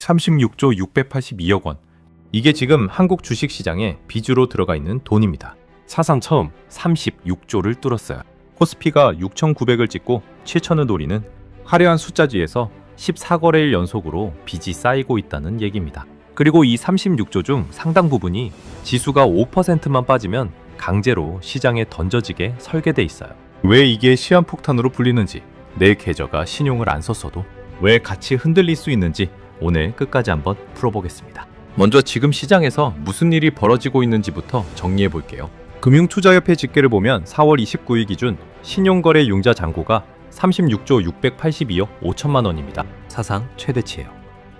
36조 682억 원. 이게 지금 한국 주식시장에 빚으로 들어가 있는 돈입니다. 사상 처음 36조를 뚫었어요. 코스피가 6,900을 찍고 7,000을 노리는 화려한 숫자지에서 14거래일 연속으로 빚이 쌓이고 있다는 얘기입니다. 그리고 이 36조 중 상당 부분이 지수가 5%만 빠지면 강제로 시장에 던져지게 설계돼 있어요. 왜 이게 시한폭탄으로 불리는지, 내 계좌가 신용을 안 썼어도 왜 같이 흔들릴 수 있는지 오늘 끝까지 한번 풀어보겠습니다. 먼저 지금 시장에서 무슨 일이 벌어지고 있는지부터 정리해 볼게요. 금융투자협회 집계를 보면 4월 29일 기준 신용거래 융자 잔고가 36조 682억 5천만 원입니다. 사상 최대치예요.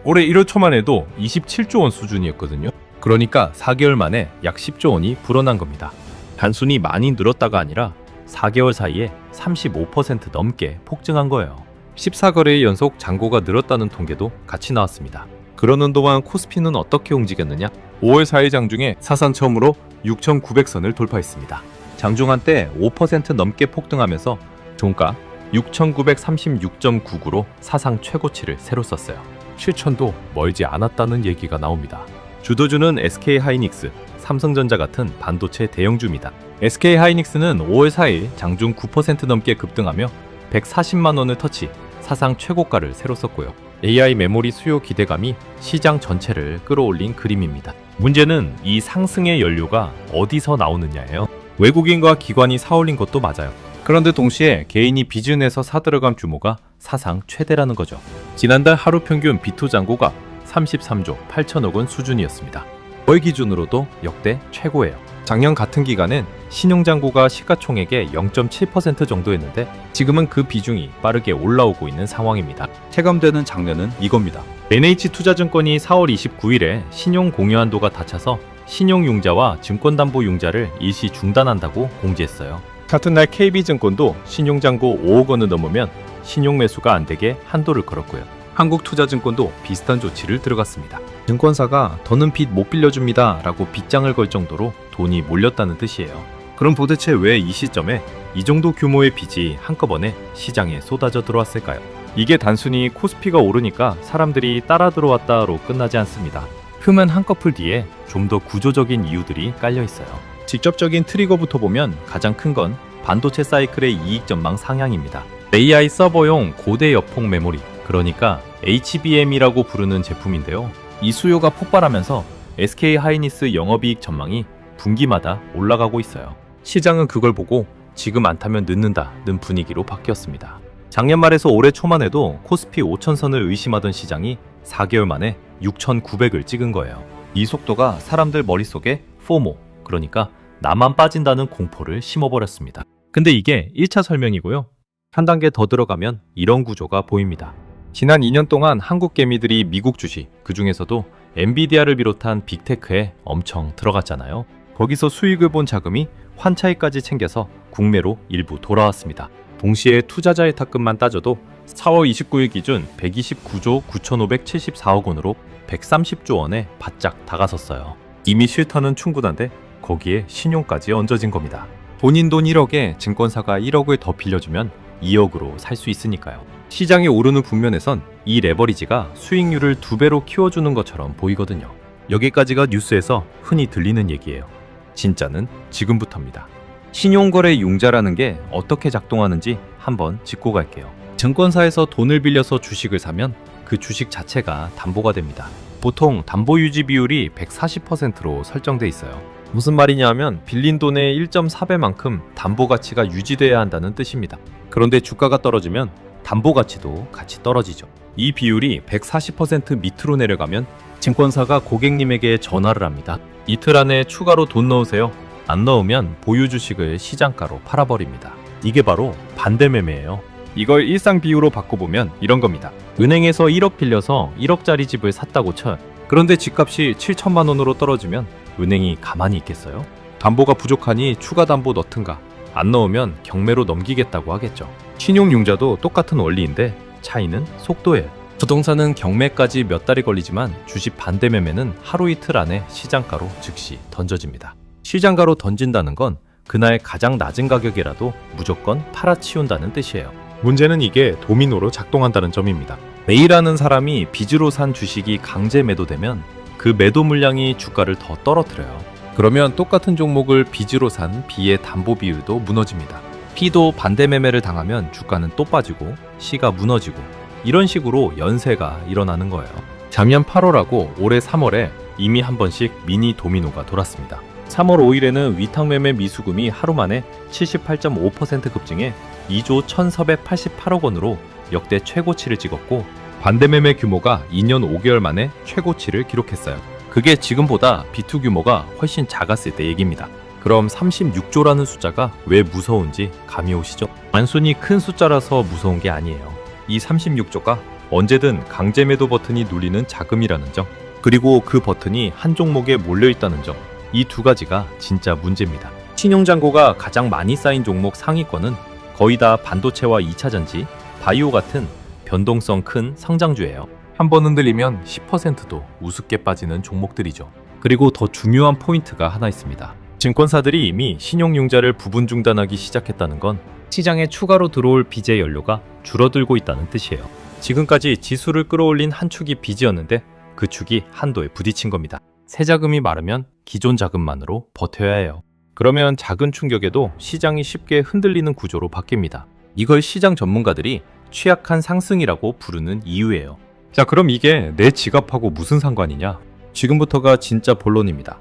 올해 1월 초만 해도 27조 원 수준이었거든요. 그러니까 4개월 만에 약 10조 원이 불어난 겁니다. 단순히 많이 늘었다가 아니라 4개월 사이에 35% 넘게 폭증한 거예요. 14거래일 연속 잔고가 늘었다는 통계도 같이 나왔습니다. 그러는 동안 코스피는 어떻게 움직였느냐? 5월 4일 장중에 사상 처음으로 6,900선을 돌파했습니다. 장중 한때 5% 넘게 폭등하면서 종가 6,936.99로 사상 최고치를 새로 썼어요. 7,000도 멀지 않았다는 얘기가 나옵니다. 주도주는 SK하이닉스, 삼성전자 같은 반도체 대형주입니다. SK하이닉스는 5월 4일 장중 9% 넘게 급등하며 140만 원을 터치, 사상 최고가를 새로 썼고요. AI 메모리 수요 기대감이 시장 전체를 끌어올린 그림입니다. 문제는 이 상승의 연료가 어디서 나오느냐예요. 외국인과 기관이 사올린 것도 맞아요. 그런데 동시에 개인이 빚을 내서 사들어간 규모가 사상 최대라는 거죠. 지난달 하루 평균 비투 잔고가 33조 8천억 원 수준이었습니다. 월 기준으로도 역대 최고예요. 작년 같은 기간엔 신용잔고가 시가총액의 0.7% 정도였는데 지금은 그 비중이 빠르게 올라오고 있는 상황입니다. 체감되는 장면은 이겁니다. NH투자증권이 4월 29일에 신용 공여한도가 닫혀서 신용융자와 증권담보융자를 일시 중단한다고 공지했어요. 같은 날 KB증권도 신용잔고 5억 원을 넘으면 신용매수가 안 되게 한도를 걸었고요. 한국투자증권도 비슷한 조치를 들어갔습니다. 증권사가 더는 빚 못 빌려줍니다 라고 빚장을 걸 정도로 돈이 몰렸다는 뜻이에요. 그럼 도대체 왜 이 시점에 이 정도 규모의 빚이 한꺼번에 시장에 쏟아져 들어왔을까요? 이게 단순히 코스피가 오르니까 사람들이 따라 들어왔다로 끝나지 않습니다. 흠은 한꺼풀 뒤에 좀 더 구조적인 이유들이 깔려 있어요. 직접적인 트리거부터 보면 가장 큰 건 반도체 사이클의 이익 전망 상향입니다. AI 서버용 고대 여폭 메모리, 그러니까 HBM이라고 부르는 제품인데요. 이 수요가 폭발하면서 SK하이닉스 영업이익 전망이 분기마다 올라가고 있어요. 시장은 그걸 보고 지금 안 타면 늦는다는 분위기로 바뀌었습니다. 작년 말에서 올해 초만 해도 코스피 5,000선을 의심하던 시장이 4개월 만에 6,900을 찍은 거예요. 이 속도가 사람들 머릿속에 포모, 그러니까 나만 빠진다는 공포를 심어버렸습니다. 근데 이게 1차 설명이고요. 한 단계 더 들어가면 이런 구조가 보입니다. 지난 2년 동안 한국 개미들이 미국 주식, 그 중에서도 엔비디아를 비롯한 빅테크에 엄청 들어갔잖아요. 거기서 수익을 본 자금이 환차익까지 챙겨서 국내로 일부 돌아왔습니다. 동시에 투자자의 탁금만 따져도 4월 29일 기준 129조 9,574억 원으로 130조 원에 바짝 다가섰어요. 이미 실터는 충분한데 거기에 신용까지 얹어진 겁니다. 본인 돈 1억에 증권사가 1억을 더 빌려주면 2억으로 살 수 있으니까요. 시장이 오르는 국면에선 이 레버리지가 수익률을 2배로 키워주는 것처럼 보이거든요. 여기까지가 뉴스에서 흔히 들리는 얘기예요. 진짜는 지금부터입니다. 신용거래 융자라는 게 어떻게 작동하는지 한번 짚고 갈게요. 증권사에서 돈을 빌려서 주식을 사면 그 주식 자체가 담보가 됩니다. 보통 담보 유지 비율이 140%로 설정돼 있어요. 무슨 말이냐 하면 빌린 돈의 1.4배만큼 담보 가치가 유지돼야 한다는 뜻입니다. 그런데 주가가 떨어지면 담보 가치도 같이 떨어지죠. 이 비율이 140% 밑으로 내려가면 증권사가 고객님에게 전화를 합니다. 이틀 안에 추가로 돈 넣으세요. 안 넣으면 보유 주식을 시장가로 팔아버립니다. 이게 바로 반대매매예요. 이걸 일상 비유로 바꿔보면 이런 겁니다. 은행에서 1억 빌려서 1억짜리 집을 샀다고 쳐요. 그런데 집값이 7천만 원으로 떨어지면 은행이 가만히 있겠어요? 담보가 부족하니 추가 담보 넣든가, 안 넣으면 경매로 넘기겠다고 하겠죠. 신용융자도 똑같은 원리인데 차이는 속도예요. 부동산은 경매까지 몇 달이 걸리지만 주식 반대매매는 하루 이틀 안에 시장가로 즉시 던져집니다. 시장가로 던진다는 건 그날 가장 낮은 가격이라도 무조건 팔아치운다는 뜻이에요. 문제는 이게 도미노로 작동한다는 점입니다. A라는 사람이 빚으로 산 주식이 강제 매도되면 그 매도 물량이 주가를 더 떨어뜨려요. 그러면 똑같은 종목을 빚으로 산 B의 담보 비율도 무너집니다. P도 반대 매매를 당하면 주가는 또 빠지고 C가 무너지고 이런 식으로 연쇄가 일어나는 거예요. 작년 8월하고 올해 3월에 이미 한 번씩 미니 도미노가 돌았습니다. 3월 5일에는 위탁 매매 미수금이 하루 만에 78.5% 급증해 2조 1,488억 원으로 역대 최고치를 찍었고 반대 매매 규모가 2년 5개월 만에 최고치를 기록했어요. 그게 지금보다 B2 규모가 훨씬 작았을 때 얘기입니다. 그럼 36조라는 숫자가 왜 무서운지 감이 오시죠? 단순히 큰 숫자라서 무서운 게 아니에요. 이 36조가 언제든 강제 매도 버튼이 눌리는 자금이라는 점, 그리고 그 버튼이 한 종목에 몰려있다는 점, 이 두 가지가 진짜 문제입니다. 신용잔고가 가장 많이 쌓인 종목 상위권은 거의 다 반도체와 2차전지, 바이오 같은 변동성 큰 성장주예요. 한 번 흔들리면 10%도 우습게 빠지는 종목들이죠. 그리고 더 중요한 포인트가 하나 있습니다. 증권사들이 이미 신용융자를 부분 중단하기 시작했다는 건 시장에 추가로 들어올 빚의 연료가 줄어들고 있다는 뜻이에요. 지금까지 지수를 끌어올린 한 축이 빚이었는데 그 축이 한도에 부딪힌 겁니다. 새 자금이 마르면 기존 자금만으로 버텨야 해요. 그러면 작은 충격에도 시장이 쉽게 흔들리는 구조로 바뀝니다. 이걸 시장 전문가들이 취약한 상승이라고 부르는 이유예요. 자, 그럼 이게 내 지갑하고 무슨 상관이냐? 지금부터가 진짜 본론입니다.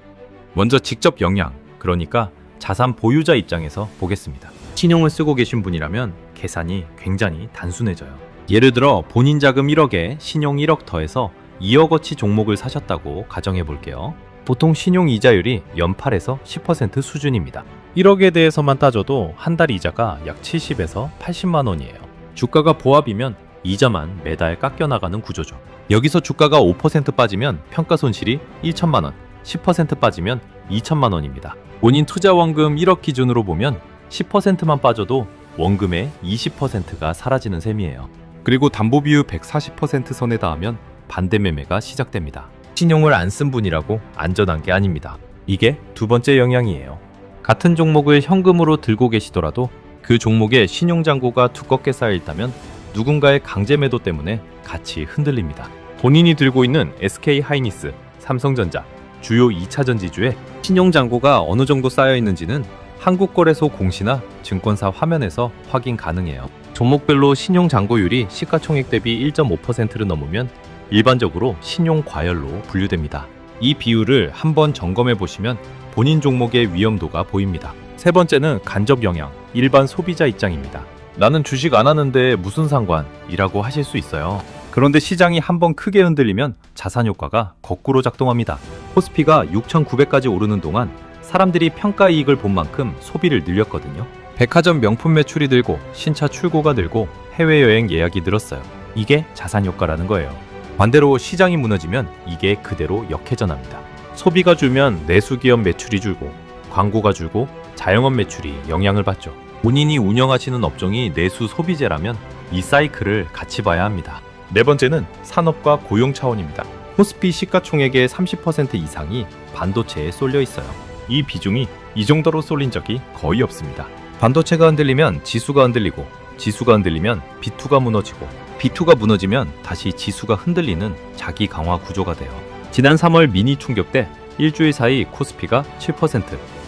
먼저 직접 영향, 그러니까 자산 보유자 입장에서 보겠습니다. 신용을 쓰고 계신 분이라면 계산이 굉장히 단순해져요. 예를 들어 본인 자금 1억에 신용 1억 더해서 2억어치 종목을 사셨다고 가정해 볼게요. 보통 신용 이자율이 연 8에서 10% 수준입니다. 1억에 대해서만 따져도 한 달 이자가 약 70에서 80만 원이에요. 주가가 보합이면 이자만 매달 깎여나가는 구조죠. 여기서 주가가 5% 빠지면 평가 손실이 1천만 원, 10% 빠지면 2천만 원입니다. 본인 투자 원금 1억 기준으로 보면 10%만 빠져도 원금의 20%가 사라지는 셈이에요. 그리고 담보 비율 140% 선에 닿으면 반대 매매가 시작됩니다. 신용을 안 쓴 분이라고 안전한 게 아닙니다. 이게 두 번째 영향이에요. 같은 종목을 현금으로 들고 계시더라도 그 종목에 신용잔고가 두껍게 쌓여있다면 누군가의 강제 매도 때문에 같이 흔들립니다. 본인이 들고 있는 SK하이닉스, 삼성전자, 주요 2차전지주에 신용잔고가 어느 정도 쌓여있는지는 한국거래소 공시나 증권사 화면에서 확인 가능해요. 종목별로 신용잔고율이 시가총액 대비 1.5%를 넘으면 일반적으로 신용과열로 분류됩니다. 이 비율을 한번 점검해 보시면 본인 종목의 위험도가 보입니다. 세 번째는 간접 영향, 일반 소비자 입장입니다. 나는 주식 안 하는데 무슨 상관이라고 하실 수 있어요. 그런데 시장이 한번 크게 흔들리면 자산 효과가 거꾸로 작동합니다. 코스피가 6,900까지 오르는 동안 사람들이 평가 이익을 본 만큼 소비를 늘렸거든요. 백화점 명품 매출이 늘고 신차 출고가 늘고 해외여행 예약이 늘었어요. 이게 자산 효과라는 거예요. 반대로 시장이 무너지면 이게 그대로 역회전합니다. 소비가 줄면 내수기업 매출이 줄고 광고가 줄고 자영업 매출이 영향을 받죠. 본인이 운영하시는 업종이 내수 소비재라면 이 사이클을 같이 봐야 합니다. 네 번째는 산업과 고용 차원입니다. 코스피 시가총액의 30% 이상이 반도체에 쏠려 있어요. 이 비중이 이 정도로 쏠린 적이 거의 없습니다. 반도체가 흔들리면 지수가 흔들리고 지수가 흔들리면 B2가 무너지고 B2가 무너지면 다시 지수가 흔들리는 자기 강화 구조가 돼요. 지난 3월 미니 충격 때 일주일 사이 코스피가 7%,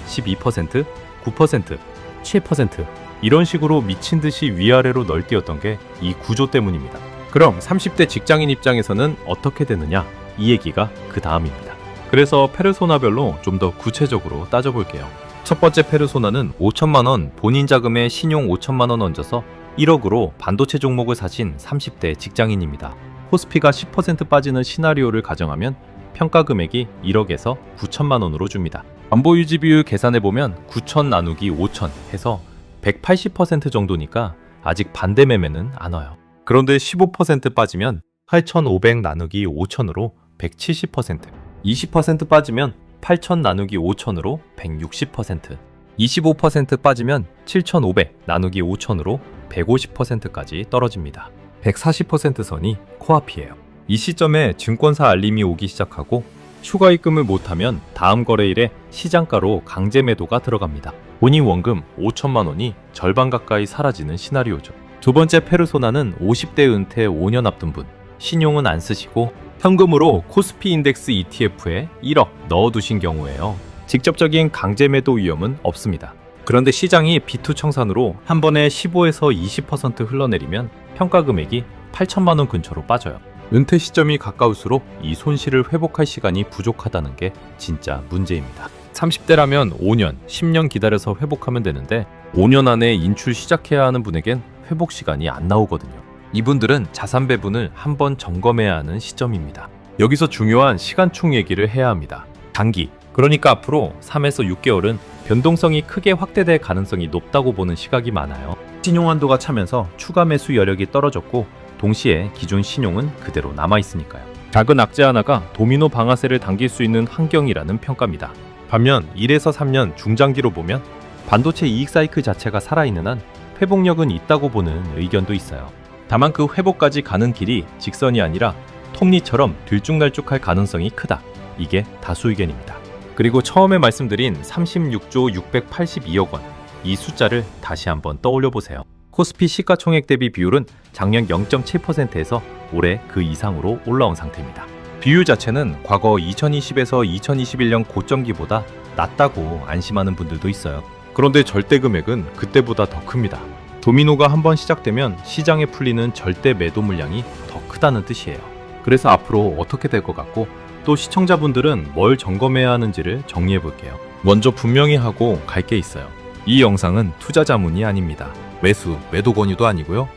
12%, 9%, 7% 이런 식으로 미친 듯이 위아래로 널뛰었던 게 이 구조 때문입니다. 그럼 30대 직장인 입장에서는 어떻게 되느냐? 이 얘기가 그 다음입니다. 그래서 페르소나별로 좀 더 구체적으로 따져볼게요. 첫 번째 페르소나는 5천만 원 본인 자금에 신용 5천만 원 얹어서 1억으로 반도체 종목을 사신 30대 직장인입니다. 코스피가 10% 빠지는 시나리오를 가정하면 평가 금액이 1억에서 9천만 원으로 줍니다. 담보 유지 비율 계산해보면 9천 나누기 5천 해서 180% 정도니까 아직 반대 매매는 안 와요. 그런데 15% 빠지면 8,500 나누기 5천으로 170%, 20% 빠지면 8,000 나누기 5천으로 160%, 25% 빠지면 7,500 나누기 5천으로 150%까지 떨어집니다. 140% 선이 코앞이에요. 이 시점에 증권사 알림이 오기 시작하고 추가 입금을 못하면 다음 거래일에 시장가로 강제 매도가 들어갑니다. 본인 원금 5천만 원이 절반 가까이 사라지는 시나리오죠. 두 번째 페르소나는 50대 은퇴 5년 앞둔 분, 신용은 안 쓰시고 현금으로 코스피 인덱스 ETF에 1억 넣어두신 경우에요. 직접적인 강제 매도 위험은 없습니다. 그런데 시장이 B2 청산으로 한 번에 15에서 20% 흘러내리면 평가 금액이 8천만 원 근처로 빠져요. 은퇴 시점이 가까울수록 이 손실을 회복할 시간이 부족하다는 게 진짜 문제입니다. 30대라면 5년, 10년 기다려서 회복하면 되는데 5년 안에 인출 시작해야 하는 분에겐 회복 시간이 안 나오거든요. 이분들은 자산 배분을 한번 점검해야 하는 시점입니다. 여기서 중요한 시간총 얘기를 해야 합니다. 단기, 그러니까 앞으로 3에서 6개월은 변동성이 크게 확대될 가능성이 높다고 보는 시각이 많아요. 신용한도가 차면서 추가 매수 여력이 떨어졌고 동시에 기존 신용은 그대로 남아있으니까요. 작은 악재 하나가 도미노 방아쇠를 당길 수 있는 환경이라는 평가입니다. 반면 1에서 3년 중장기로 보면 반도체 이익 사이클 자체가 살아있는 한 회복력은 있다고 보는 의견도 있어요. 다만 그 회복까지 가는 길이 직선이 아니라 톱니처럼 들쭉날쭉할 가능성이 크다. 이게 다수 의견입니다. 그리고 처음에 말씀드린 36조 682억 원, 이 숫자를 다시 한번 떠올려 보세요. 코스피 시가총액 대비 비율은 작년 0.7%에서 올해 그 이상으로 올라온 상태입니다. 비율 자체는 과거 2020에서 2021년 고점기보다 낮다고 안심하는 분들도 있어요. 그런데 절대 금액은 그때보다 더 큽니다. 도미노가 한번 시작되면 시장에 풀리는 절대 매도 물량이 더 크다는 뜻이에요. 그래서 앞으로 어떻게 될 것 같고 또 시청자분들은 뭘 점검해야 하는지를 정리해 볼게요. 먼저 분명히 하고 갈 게 있어요. 이 영상은 투자 자문이 아닙니다. 매수, 매도 권유도 아니고요.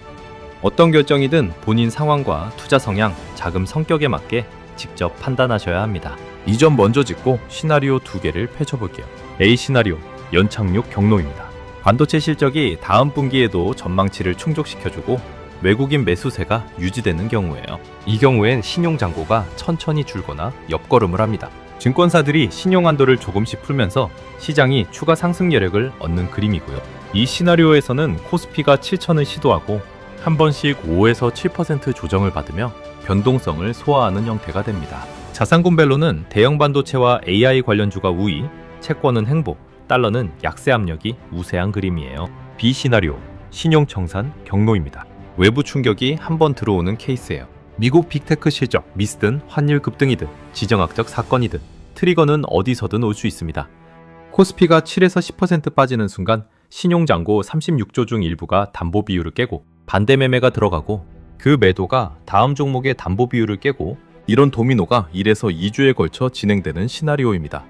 어떤 결정이든 본인 상황과 투자 성향, 자금 성격에 맞게 직접 판단하셔야 합니다. 이 점 먼저 짚고 시나리오 2개를 펼쳐볼게요. A 시나리오, 연착륙 경로입니다. 반도체 실적이 다음 분기에도 전망치를 충족시켜주고 외국인 매수세가 유지되는 경우예요. 이 경우엔 신용잔고가 천천히 줄거나 옆걸음을 합니다. 증권사들이 신용한도를 조금씩 풀면서 시장이 추가 상승 여력을 얻는 그림이고요. 이 시나리오에서는 코스피가 7천을 시도하고 한 번씩 5에서 7% 조정을 받으며 변동성을 소화하는 형태가 됩니다. 자산군별로는 대형 반도체와 AI 관련주가 우위, 채권은 행보, 달러는 약세 압력이 우세한 그림이에요. B 시나리오, 신용청산 경로입니다. 외부 충격이 한번 들어오는 케이스예요. 미국 빅테크 실적, 미스든 환율 급등이든 지정학적 사건이든 트리거는 어디서든 올 수 있습니다. 코스피가 7에서 10% 빠지는 순간 신용잔고 36조 중 일부가 담보 비율을 깨고 반대 매매가 들어가고 그 매도가 다음 종목의 담보 비율을 깨고 이런 도미노가 1에서 2주에 걸쳐 진행되는 시나리오입니다.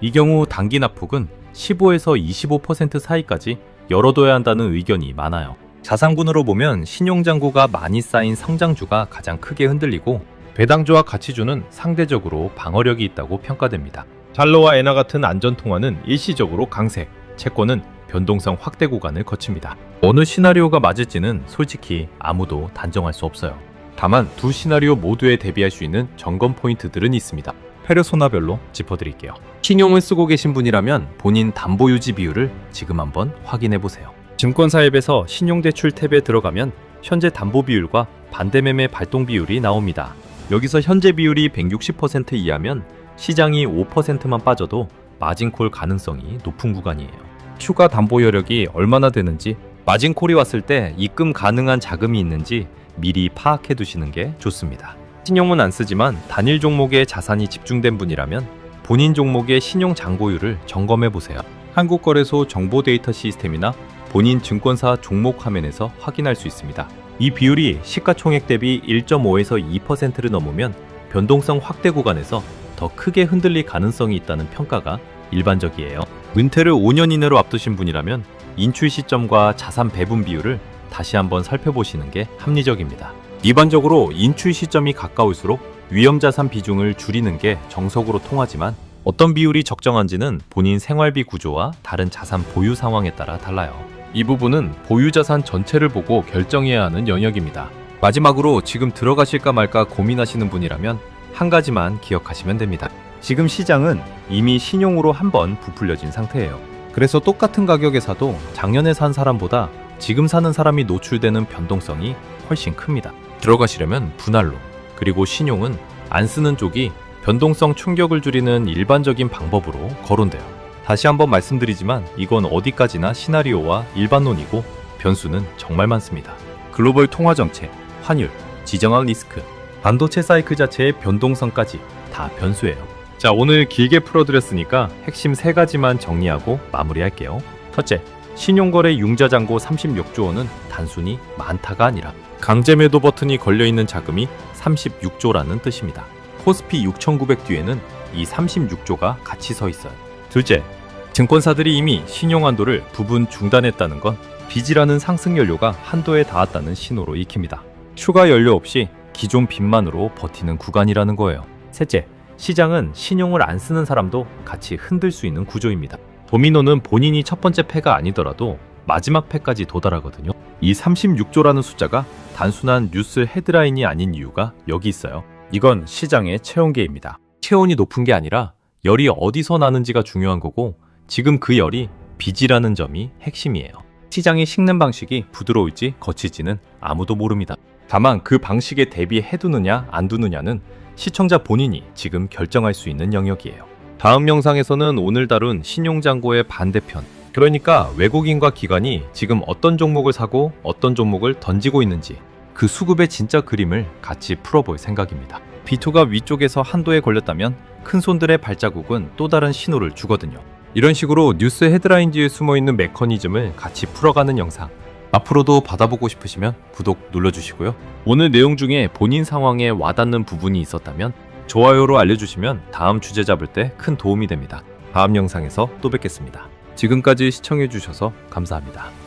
이 경우 단기 낙폭은 15에서 25% 사이까지 열어둬야 한다는 의견이 많아요. 자산군으로 보면 신용잔고가 많이 쌓인 성장주가 가장 크게 흔들리고 배당주와 가치주는 상대적으로 방어력이 있다고 평가됩니다. 잘로와 에나 같은 안전통화는 일시적으로 강세, 채권은 변동성 확대 구간을 거칩니다. 어느 시나리오가 맞을지는 솔직히 아무도 단정할 수 없어요. 다만 두 시나리오 모두에 대비할 수 있는 점검 포인트들은 있습니다. 페르소나별로 짚어드릴게요. 신용을 쓰고 계신 분이라면 본인 담보 유지 비율을 지금 한번 확인해 보세요. 증권사 앱에서 신용대출 탭에 들어가면 현재 담보 비율과 반대매매 발동 비율이 나옵니다. 여기서 현재 비율이 160% 이하면 시장이 5%만 빠져도 마진콜 가능성이 높은 구간이에요. 추가 담보 여력이 얼마나 되는지, 마진콜이 왔을 때 입금 가능한 자금이 있는지 미리 파악해 두시는 게 좋습니다. 신용은 안 쓰지만 단일 종목에 자산이 집중된 분이라면 본인 종목의 신용 잔고율을 점검해 보세요. 한국거래소 정보 데이터 시스템이나 본인 증권사 종목 화면에서 확인할 수 있습니다. 이 비율이 시가총액 대비 1.5에서 2%를 넘으면 변동성 확대 구간에서 더 크게 흔들릴 가능성이 있다는 평가가 일반적이에요. 은퇴를 5년 이내로 앞두신 분이라면 인출 시점과 자산 배분 비율을 다시 한번 살펴보시는 게 합리적입니다. 일반적으로 인출 시점이 가까울수록 위험자산 비중을 줄이는 게 정석으로 통하지만 어떤 비율이 적정한지는 본인 생활비 구조와 다른 자산 보유 상황에 따라 달라요. 이 부분은 보유자산 전체를 보고 결정해야 하는 영역입니다. 마지막으로 지금 들어가실까 말까 고민하시는 분이라면 한 가지만 기억하시면 됩니다. 지금 시장은 이미 신용으로 한번 부풀려진 상태예요. 그래서 똑같은 가격에 사도 작년에 산 사람보다 지금 사는 사람이 노출되는 변동성이 훨씬 큽니다. 들어가시려면 분할로, 그리고 신용은 안 쓰는 쪽이 변동성 충격을 줄이는 일반적인 방법으로 거론돼요. 다시 한번 말씀드리지만 이건 어디까지나 시나리오와 일반론이고 변수는 정말 많습니다. 글로벌 통화 정책, 환율, 지정학 리스크, 반도체 사이클 자체의 변동성까지 다 변수예요. 자, 오늘 길게 풀어드렸으니까 핵심 3가지만 정리하고 마무리할게요. 첫째, 신용거래 융자잔고 36조 원은 단순히 많다가 아니라 강제매도 버튼이 걸려있는 자금이 36조라는 뜻입니다. 코스피 6900 뒤에는 이 36조가 같이 서 있어요. 둘째, 증권사들이 이미 신용한도를 부분 중단했다는 건 빚이라는 상승 연료가 한도에 닿았다는 신호로 익힙니다. 추가 연료 없이 기존 빚만으로 버티는 구간이라는 거예요. 셋째, 시장은 신용을 안 쓰는 사람도 같이 흔들 수 있는 구조입니다. 도미노는 본인이 첫 번째 패가 아니더라도 마지막 패까지 도달하거든요. 이 36조라는 숫자가 단순한 뉴스 헤드라인이 아닌 이유가 여기 있어요. 이건 시장의 체온계입니다. 체온이 높은 게 아니라 열이 어디서 나는지가 중요한 거고, 지금 그 열이 빚이라는 점이 핵심이에요. 시장이 식는 방식이 부드러울지 거칠지는 아무도 모릅니다. 다만 그 방식에 대비해두느냐 안 두느냐는 시청자 본인이 지금 결정할 수 있는 영역이에요. 다음 영상에서는 오늘 다룬 신용잔고의 반대편, 그러니까 외국인과 기관이 지금 어떤 종목을 사고 어떤 종목을 던지고 있는지 그 수급의 진짜 그림을 같이 풀어볼 생각입니다. B2가 위쪽에서 한도에 걸렸다면 큰손들의 발자국은 또 다른 신호를 주거든요. 이런 식으로 뉴스 헤드라인 뒤에 숨어있는 메커니즘을 같이 풀어가는 영상, 앞으로도 받아보고 싶으시면 구독 눌러주시고요. 오늘 내용 중에 본인 상황에 와닿는 부분이 있었다면 좋아요로 알려주시면 다음 주제 잡을 때 큰 도움이 됩니다. 다음 영상에서 또 뵙겠습니다. 지금까지 시청해주셔서 감사합니다.